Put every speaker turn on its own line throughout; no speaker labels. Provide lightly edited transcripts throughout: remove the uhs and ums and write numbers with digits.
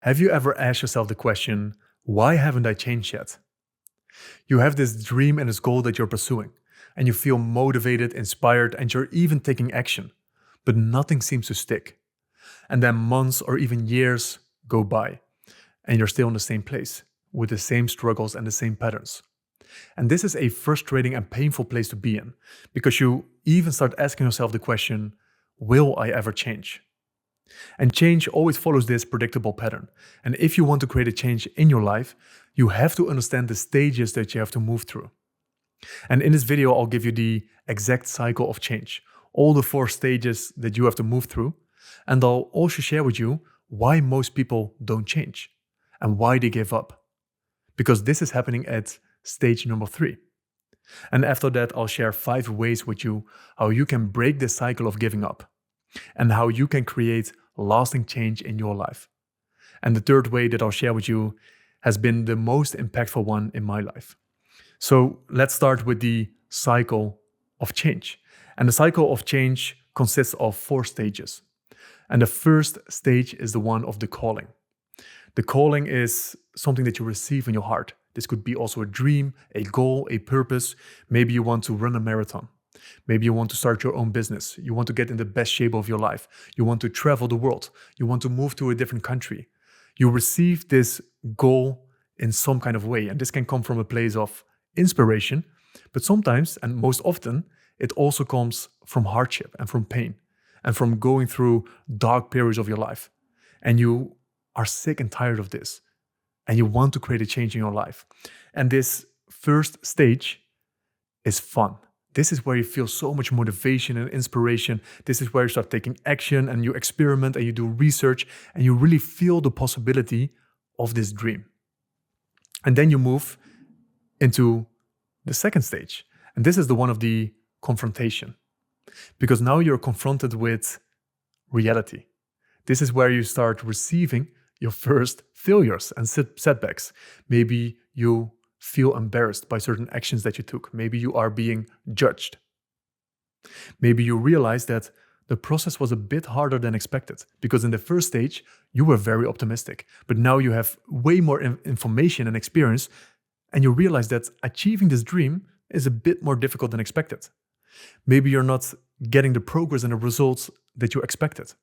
Have you ever asked yourself the question, why haven't I changed yet? You have this dream and this goal that you're pursuing, and you feel motivated, inspired, and you're even taking action, but nothing seems to stick. And then months or even years go by, and you're still in the same place with the same struggles and the same patterns. And this is a frustrating and painful place to be in, because you even start asking yourself the question, will I ever change? And change always follows this predictable pattern. And if you want to create a change in your life, you have to understand the stages that you have to move through. And in this video, I'll give you the exact cycle of change, all the 4 stages that you have to move through. And I'll also share with you why most people don't change and why they give up. Because this is happening at stage number 3. And after that, I'll share 5 ways with you how you can break this cycle of giving up and how you can create lasting change in your life. And the 3rd way that I'll share with you has been the most impactful one in my life. So let's start with the cycle of change. And the cycle of change consists of 4 stages. And the first stage is the one of the calling. The calling is something that you receive in your heart. This could be also a dream, a goal, a purpose. Maybe you want to run a marathon. Maybe you want to start your own business. You want to get in the best shape of your life. You want to travel the world. You want to move to a different country. You receive this goal in some kind of way. And this can come from a place of inspiration, but sometimes, and most often, it also comes from hardship and from pain and from going through dark periods of your life. And you are sick and tired of this. And you want to create a change in your life. And this first stage is fun. This is where you feel so much motivation and inspiration. This is where you start taking action and you experiment and you do research and you really feel the possibility of this dream. And then you move into the second stage. And this is the one of the confrontation. Because now you're confronted with reality. This is where you start receiving your first failures and setbacks. Maybe you feel embarrassed by certain actions that you took. Maybe you are being judged. Maybe you realize that the process was a bit harder than expected, because in the first stage, you were very optimistic. But now you have way more information and experience, and you realize that achieving this dream is a bit more difficult than expected. Maybe you're not getting the progress and the results that you expected.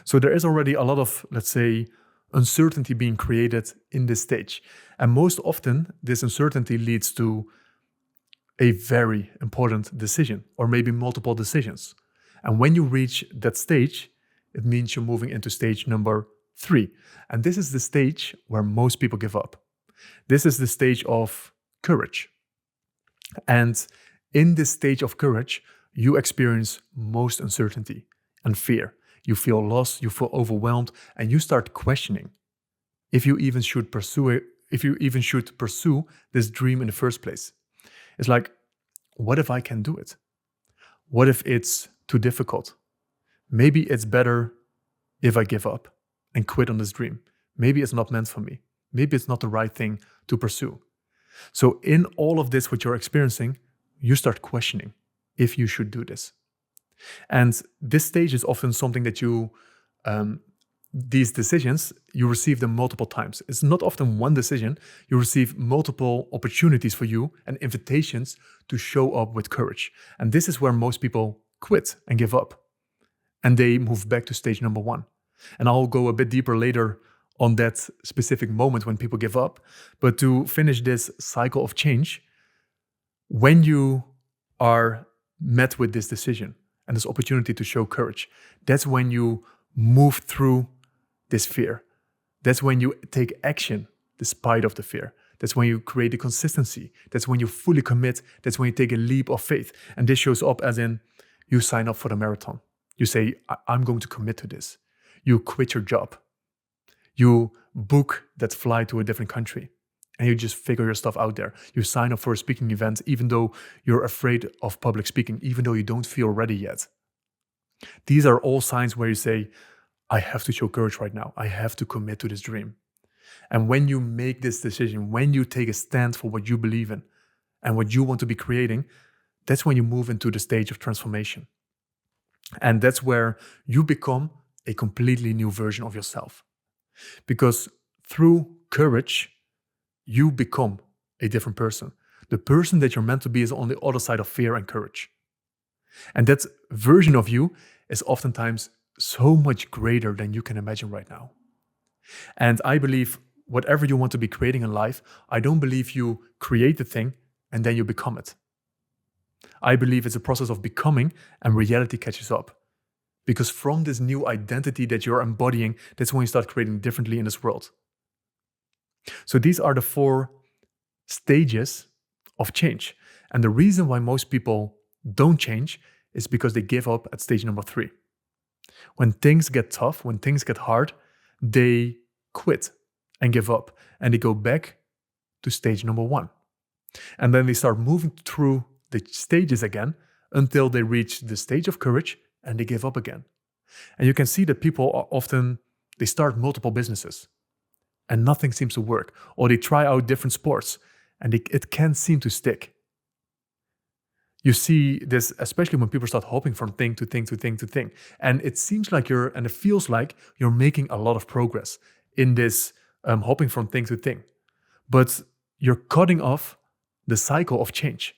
So there is already a lot of, let's say, uncertainty being created in this stage. And most often, this uncertainty leads to a very important decision, or maybe multiple decisions. And when you reach that stage, it means you're moving into stage number 3. And this is the stage where most people give up. This is the stage of courage. And in this stage of courage, you experience most uncertainty and fear. You feel lost, you feel overwhelmed, and you start questioning if you even should pursue it, if you even should pursue this dream in the first place. It's like, what if I can do it? What if it's too difficult? Maybe it's better if I give up and quit on this dream. Maybe it's not meant for me. Maybe it's not the right thing to pursue. So in all of this, what you're experiencing, you start questioning if you should do this. And this stage is often something that these decisions, you receive them multiple times. It's not often one decision. You receive multiple opportunities for you and invitations to show up with courage. And this is where most people quit and give up. And they move back to stage number 1. And I'll go a bit deeper later on that specific moment when people give up. But to finish this cycle of change, when you are met with this decision and this opportunity to show courage, that's when you move through this fear. That's when you take action despite of the fear. That's when you create the consistency. That's when you fully commit. That's when you take a leap of faith. And this shows up as in you sign up for the marathon. You say, I'm going to commit to this. You quit your job. You book that flight to a different country. And you just figure your stuff out there. You sign up for a speaking event, even though you're afraid of public speaking, even though you don't feel ready yet. These are all signs where you say, I have to show courage right now. I have to commit to this dream. And when you make this decision, when you take a stand for what you believe in and what you want to be creating, that's when you move into the stage of transformation. And that's where you become a completely new version of yourself. Because through courage, you become a different person. The person that you're meant to be is on the other side of fear and courage. And that version of you is oftentimes so much greater than you can imagine right now. And I believe whatever you want to be creating in life, I don't believe you create the thing and then you become it. I believe it's a process of becoming and reality catches up. Because from this new identity that you're embodying, that's when you start creating differently in this world. So these are the 4 stages of change. And the reason why most people don't change is because they give up at stage number 3. When things get tough, when things get hard, they quit and give up. And they go back to stage number 1. And then they start moving through the stages again until they reach the stage of courage and they give up again. And you can see that people are often, they start multiple businesses and nothing seems to work. Or they try out different sports and it can't seem to stick. You see this, especially when people start hopping from thing to thing to thing to thing. And it seems like and it feels like you're making a lot of progress in this hopping from thing to thing. But you're cutting off the cycle of change.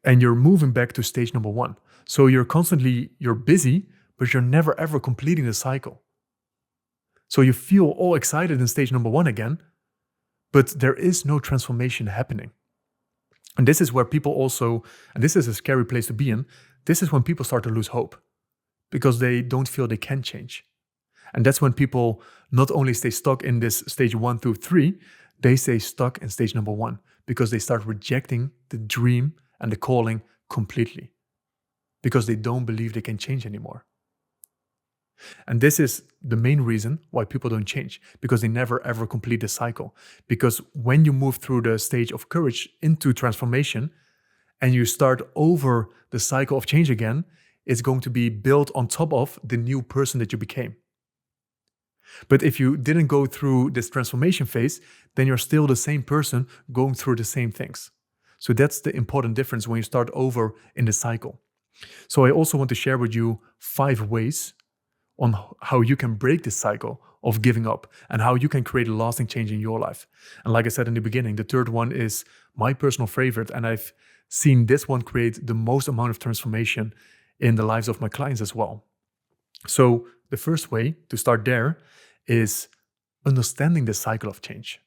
And you're moving back to stage number 1. So you're busy, but you're never ever completing the cycle. So you feel all excited in stage number 1 again, but there is no transformation happening. And this is where people also, and this is a scary place to be in, this is when people start to lose hope because they don't feel they can change. And that's when people not only stay stuck in this stage 1 through 3, they stay stuck in stage number 1 because they start rejecting the dream and the calling completely because they don't believe they can change anymore. And this is the main reason why people don't change, because they never ever complete the cycle. Because when you move through the stage of courage into transformation and you start over the cycle of change again, it's going to be built on top of the new person that you became. But if you didn't go through this transformation phase, then you're still the same person going through the same things. So that's the important difference when you start over in the cycle. So I also want to share with you 5 ways on how you can break this cycle of giving up and how you can create a lasting change in your life. And like I said in the beginning, the 3rd one is my personal favorite, and I've seen this one create the most amount of transformation in the lives of my clients as well. So the first way to start there is understanding the cycle of change.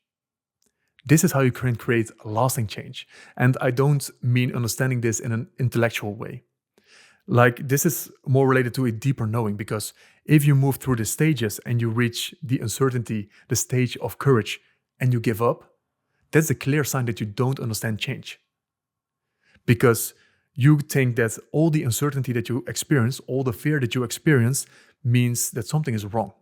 This is how you can create lasting change. And I don't mean understanding this in an intellectual way. Like, this is more related to a deeper knowing, because if you move through the stages and you reach the uncertainty, the stage of courage, and you give up, that's a clear sign that you don't understand change. Because you think that all the uncertainty that you experience, all the fear that you experience, means that something is wrong.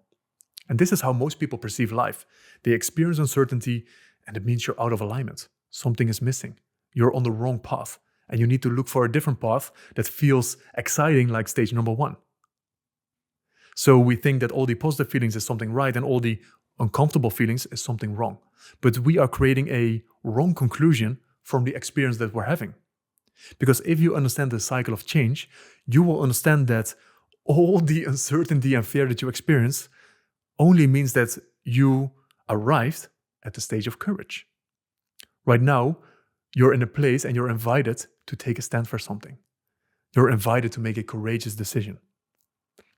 And this is how most people perceive life. They experience uncertainty, and it means you're out of alignment. Something is missing. You're on the wrong path. And you need to look for a different path that feels exciting, like stage number 1. So we think that all the positive feelings is something right and all the uncomfortable feelings is something wrong. But we are creating a wrong conclusion from the experience that we're having. Because if you understand the cycle of change, you will understand that all the uncertainty and fear that you experience only means that you arrived at the stage of courage. Right now, you're in a place and you're invited to take a stand for something. You're invited to make a courageous decision.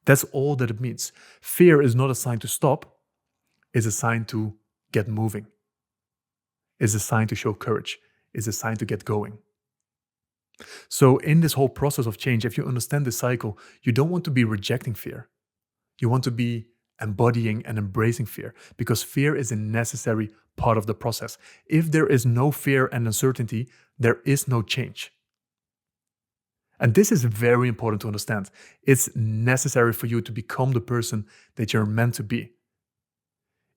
That's all that it means. Fear is not a sign to stop. It's a sign to get moving. It's a sign to show courage. It's a sign to get going. So in this whole process of change, if you understand the cycle, you don't want to be rejecting fear. You want to be embodying and embracing fear, because fear is a necessary part of the process. If there is no fear and uncertainty, there is no change. And this is very important to understand. It's necessary for you to become the person that you're meant to be.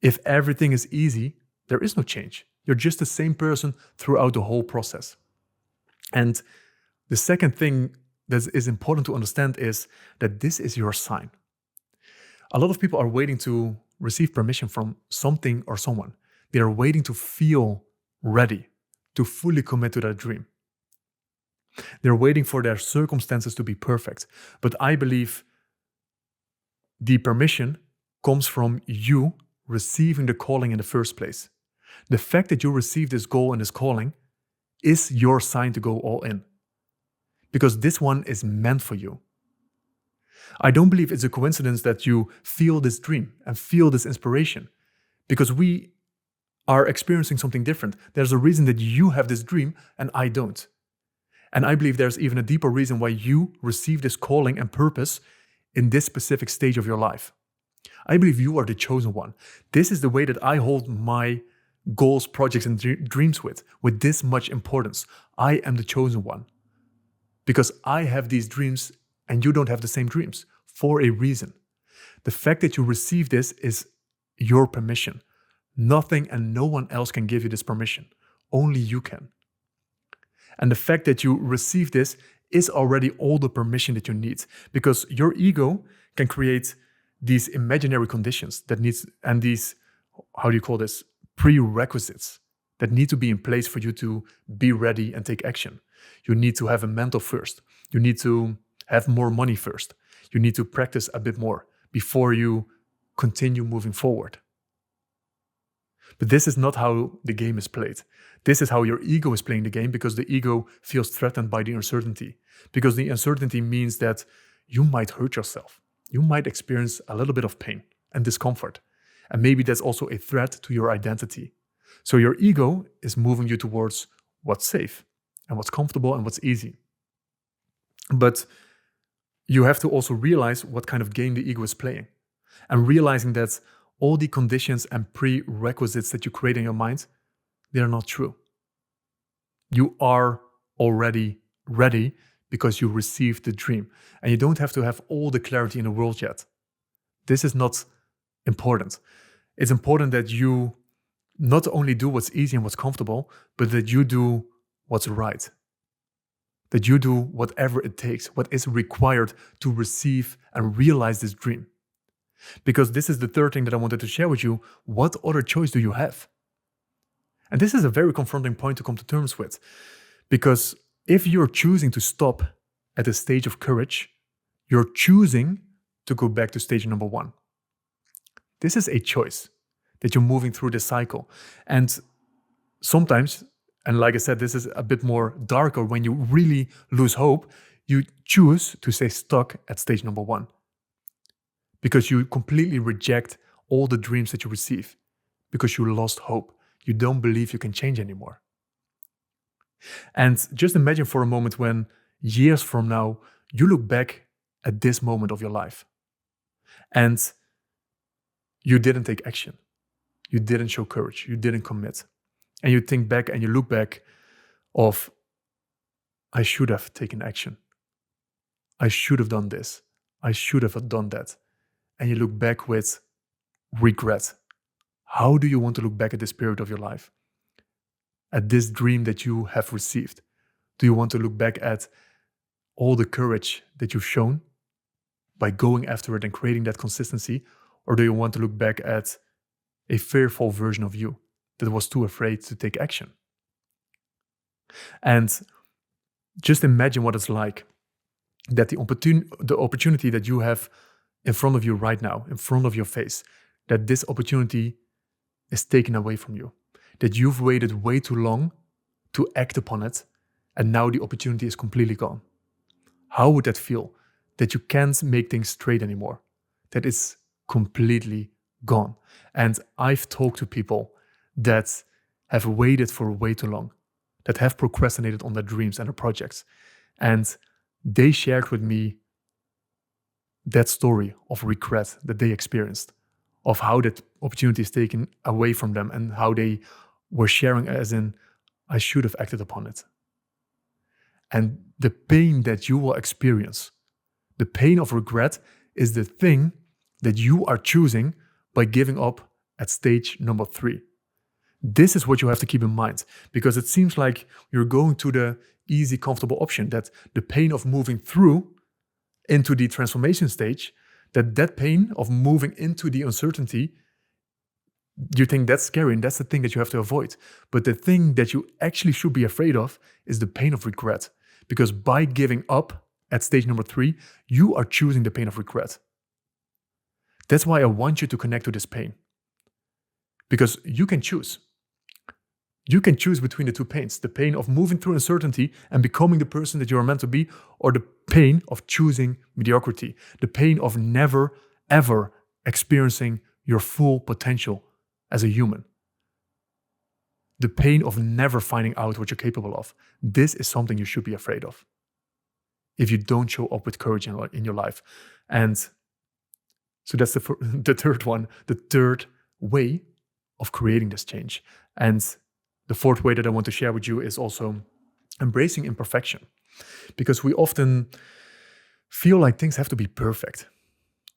If everything is easy, there is no change. You're just the same person throughout the whole process. And the second thing that is important to understand is that this is your sign. A lot of people are waiting to receive permission from something or someone. They are waiting to feel ready to fully commit to that dream. They're waiting for their circumstances to be perfect. But I believe the permission comes from you receiving the calling in the first place. The fact that you receive this goal and this calling is your sign to go all in. Because this one is meant for you. I don't believe it's a coincidence that you feel this dream and feel this inspiration. Because we are experiencing something different. There's a reason that you have this dream and I don't. And I believe there's even a deeper reason why you receive this calling and purpose in this specific stage of your life. I believe you are the chosen one. This is the way that I hold my goals, projects, and dreams with this much importance. I am the chosen one. Because I have these dreams and you don't have the same dreams for a reason. The fact that you receive this is your permission. Nothing and no one else can give you this permission. Only you can. And the fact that you receive this is already all the permission that you need, because your ego can create these imaginary conditions that needs, and these, how do you call this, prerequisites that need to be in place for you to be ready and take action. You need to have a mentor first. You need to have more money first. You need to practice a bit more before you continue moving forward. But this is not how the game is played. This is how your ego is playing the game, because the ego feels threatened by the uncertainty. Because the uncertainty means that you might hurt yourself. You might experience a little bit of pain and discomfort. And maybe that's also a threat to your identity. So your ego is moving you towards what's safe and what's comfortable and what's easy. But you have to also realize what kind of game the ego is playing. And realizing that all the conditions and prerequisites that you create in your mind, they're not true. You are already ready because you received the dream. And you don't have to have all the clarity in the world yet. This is not important. It's important that you not only do what's easy and what's comfortable, but that you do what's right. That you do whatever it takes, what is required to receive and realize this dream. Because this is the third thing that I wanted to share with you. What other choice do you have? And this is a very confronting point to come to terms with. Because if you're choosing to stop at the stage of courage, you're choosing to go back to stage number 1. This is a choice that you're moving through this cycle. And sometimes, and like I said, this is a bit more darker, when you really lose hope, you choose to stay stuck at stage number 1. Because you completely reject all the dreams that you receive. Because you lost hope. You don't believe you can change anymore. And just imagine for a moment when years from now, you look back at this moment of your life. And you didn't take action. You didn't show courage. You didn't commit. And you think back and you look back of, I should have taken action. I should have done this. I should have done that. And you look back with regret. How do you want to look back at this period of your life? At this dream that you have received? Do you want to look back at all the courage that you've shown by going after it and creating that consistency? Or do you want to look back at a fearful version of you that was too afraid to take action? And just imagine what it's like that the opportunity that you have in front of you right now, in front of your face, that this opportunity is taken away from you. That you've waited way too long to act upon it, and now the opportunity is completely gone. How would that feel? That you can't make things straight anymore. That it's completely gone. And I've talked to people that have waited for way too long, that have procrastinated on their dreams and their projects. And they shared with me that story of regret that they experienced, of how that opportunity is taken away from them and how they were sharing as in, I should have acted upon it. And the pain that you will experience, the pain of regret, is the thing that you are choosing by giving up at stage number 3. This is what you have to keep in mind, because it seems like you're going to the easy, comfortable option, that the pain of moving through into the transformation stage, that pain of moving into the uncertainty, you think that's scary and that's the thing that you have to avoid. But the thing that you actually should be afraid of is the pain of regret. Because by giving up at stage number 3, you are choosing the pain of regret. That's why I want you to connect to this pain. Because you can choose. You can choose between the two pains, the pain of moving through uncertainty and becoming the person that you are meant to be, or the pain of choosing mediocrity, the pain of never, ever experiencing your full potential as a human, the pain of never finding out what you're capable of. This is something you should be afraid of if you don't show up with courage in your life. And so that's the third one, the third way of creating this change. And the fourth way that I want to share with you is also embracing imperfection, because we often feel like things have to be perfect.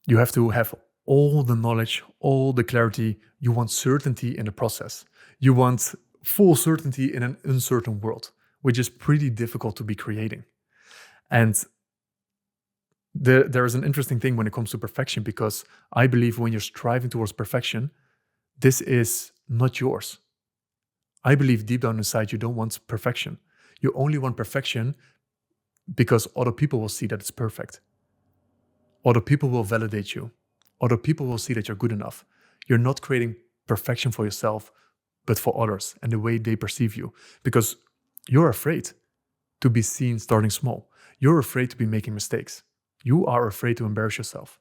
You have to have all the knowledge, all the clarity. You want certainty in the process. You want full certainty in an uncertain world, which is pretty difficult to be creating. And there is an interesting thing when it comes to perfection, because I believe when you're striving towards perfection, this is not yours. I believe deep down inside you don't want perfection. You only want perfection because other people will see that it's perfect. Other people will validate you. Other people will see that you're good enough. You're not creating perfection for yourself, but for others and the way they perceive you, because you're afraid to be seen starting small. You're afraid to be making mistakes. You are afraid to embarrass yourself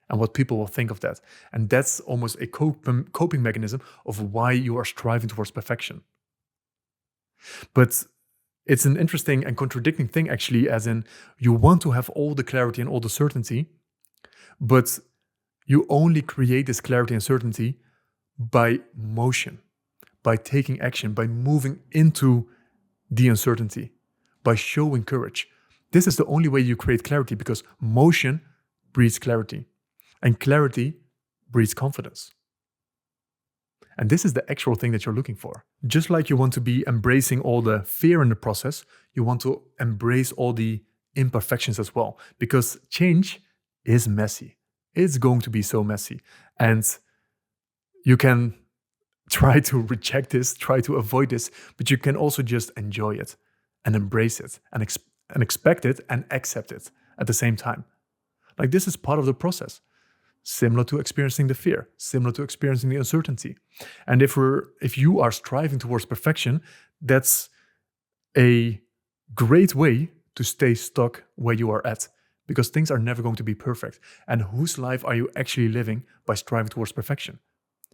and what people will think of that. And that's almost a coping mechanism of why you are striving towards perfection. But it's an interesting and contradicting thing, actually, as in you want to have all the clarity and all the certainty, but you only create this clarity and certainty by motion, by taking action, by moving into the uncertainty, by showing courage. This is the only way you create clarity, because motion breeds clarity, and clarity breeds confidence. And this is the actual thing that you're looking for. Just like you want to be embracing all the fear in the process, you want to embrace all the imperfections as well, because change is messy. It's going to be so messy. And you can try to reject this, try to avoid this, but you can also just enjoy it and embrace it and expect it and accept it at the same time. Like, this is part of the process. Similar to experiencing the fear, similar to experiencing the uncertainty. And if you are striving towards perfection, that's a great way to stay stuck where you are at, because things are never going to be perfect. And whose life are you actually living by striving towards perfection?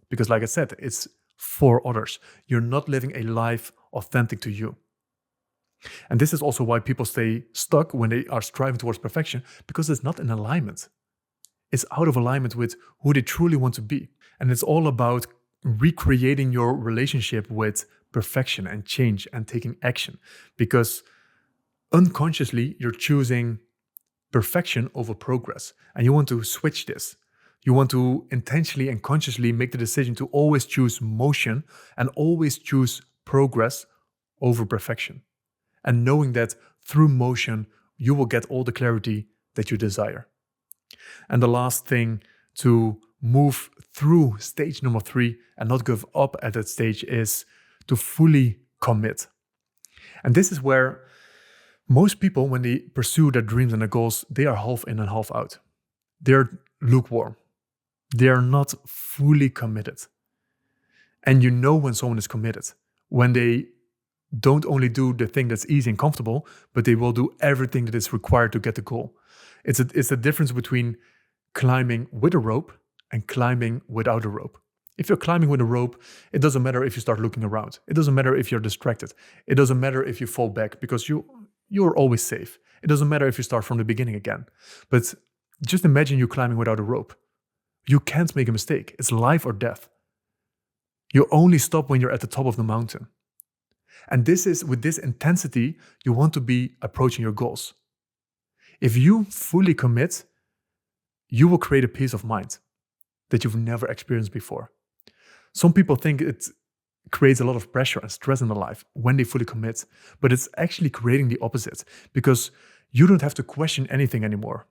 Because like I said, it's for others. You're not living a life authentic to you. And this is also why people stay stuck when they are striving towards perfection, because it's not in alignment. It's out of alignment with who they truly want to be. And it's all about recreating your relationship with perfection and change and taking action, because unconsciously you're choosing perfection over progress. And you want to switch this. You want to intentionally and consciously make the decision to always choose motion and always choose progress over perfection. And knowing that through motion, you will get all the clarity that you desire. And the last thing to move through stage number 3 and not give up at that stage is to fully commit. And this is where most people, when they pursue their dreams and their goals, they are half in and half out. They're lukewarm. They are not fully committed. And you know when someone is committed, when they don't only do the thing that's easy and comfortable, but they will do everything that is required to get the goal. It's a difference between climbing with a rope and climbing without a rope. If you're climbing with a rope, it doesn't matter if you start looking around. It doesn't matter if you're distracted. It doesn't matter if you fall back, because you're always safe. It doesn't matter if you start from the beginning again. But just imagine you climbing without a rope. You can't make a mistake. It's life or death. You only stop when you're at the top of the mountain. And this is, with this intensity, you want to be approaching your goals. If you fully commit, you will create a peace of mind that you've never experienced before. Some people think it creates a lot of pressure and stress in their life when they fully commit, but it's actually creating the opposite, because you don't have to question anything anymore.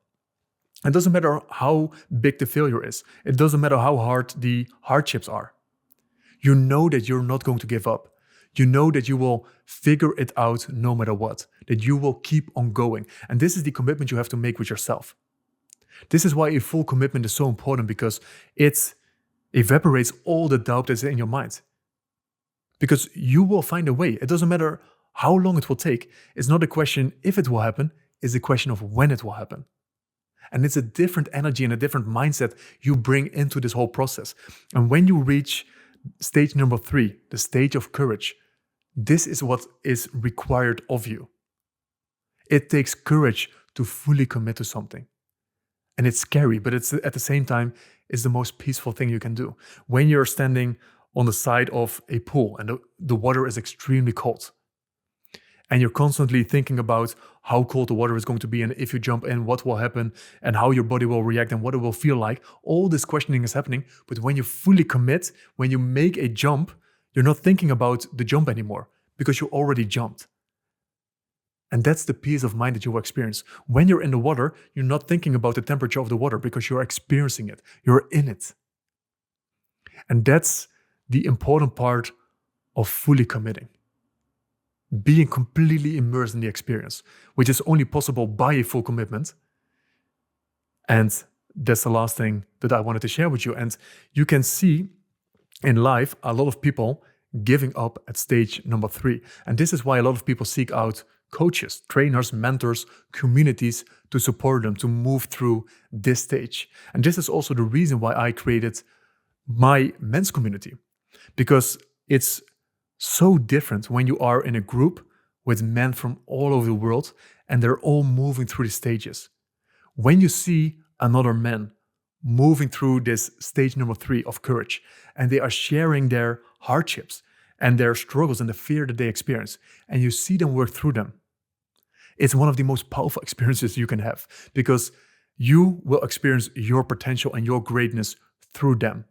It doesn't matter how big the failure is. It doesn't matter how hard the hardships are. You know that you're not going to give up. You know that you will figure it out no matter what, that you will keep on going. And this is the commitment you have to make with yourself. This is why a full commitment is so important, because it evaporates all the doubt that's in your mind. Because you will find a way. It doesn't matter how long it will take. It's not a question if it will happen, it's a question of when it will happen. And it's a different energy and a different mindset you bring into this whole process. And when you reach stage number 3, the stage of courage, this is what is required of you. It takes courage to fully commit to something. And it's scary, but it's at the same time, it's the most peaceful thing you can do. When you're standing on the side of a pool and the water is extremely cold, and you're constantly thinking about how cold the water is going to be, and if you jump in, what will happen, and how your body will react, and what it will feel like, all this questioning is happening. But when you fully commit, when you make a jump, you're not thinking about the jump anymore, because you already jumped. And that's the peace of mind that you will experience. When you're in the water, you're not thinking about the temperature of the water, because you're experiencing it. You're in it. And that's the important part of fully committing. Being completely immersed in the experience, which is only possible by a full commitment. And that's the last thing that I wanted to share with you. And you can see in life a lot of people giving up at stage number 3. And this is why a lot of people seek out coaches, trainers, mentors, communities to support them to move through this stage. And this is also the reason why I created my men's community, because it's so different when you are in a group with men from all over the world and they're all moving through the stages. When you see another man moving through this stage number 3 of courage, and they are sharing their hardships and their struggles and the fear that they experience, and you see them work through them, it's one of the most powerful experiences you can have, because you will experience your potential and your greatness through them.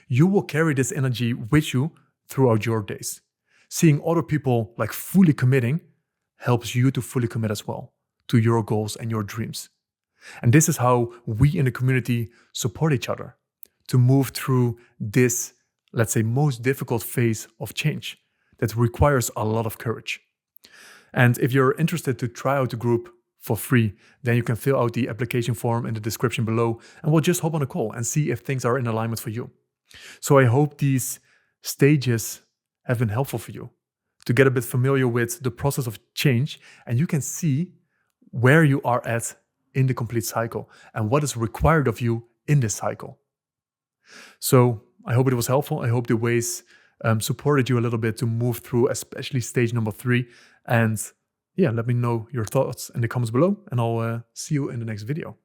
You will carry this energy with you throughout your days. Seeing other people like fully committing helps you to fully commit as well to your goals and your dreams. And this is how we in the community support each other to move through this, let's say, most difficult phase of change that requires a lot of courage. And if you're interested to try out the group for free, then you can fill out the application form in the description below, and we'll just hop on a call and see if things are in alignment for you. So I hope these stages have been helpful for you to get a bit familiar with the process of change, and you can see where you are at in the complete cycle and what is required of you in this cycle. So I hope it was helpful. I hope the ways supported you a little bit to move through, especially stage number 3. And yeah, let me know your thoughts in the comments below, and I'll see you in the next video.